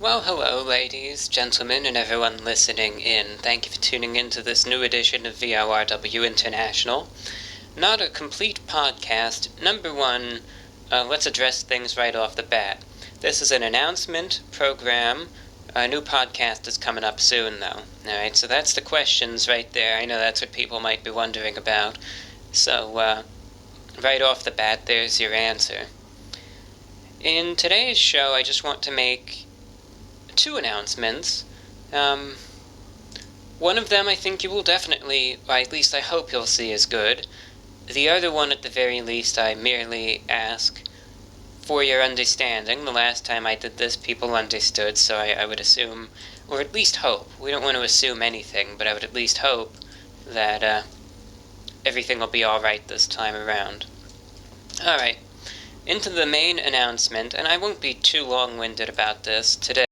Well, hello, ladies, gentlemen, and everyone listening in. Thank you for tuning in to this new edition of VORW International. Not a complete podcast. Number one, let's address things right off the bat. This is an announcement program. A new podcast is coming up soon, though. Alright, so that's the questions right there. I know that's what people might be wondering about. So, right off the bat, there's your answer. In today's show, I just want to make two announcements. One of them I think you will definitely, or at least I hope you'll see as good. The other one, at the very least, I merely ask for your understanding. The last time I did this, people understood, so I would assume, or at least hope. We don't want to assume anything, but I would at least hope that everything will be alright this time around. Alright, into the main announcement, and I won't be too long-winded about this today.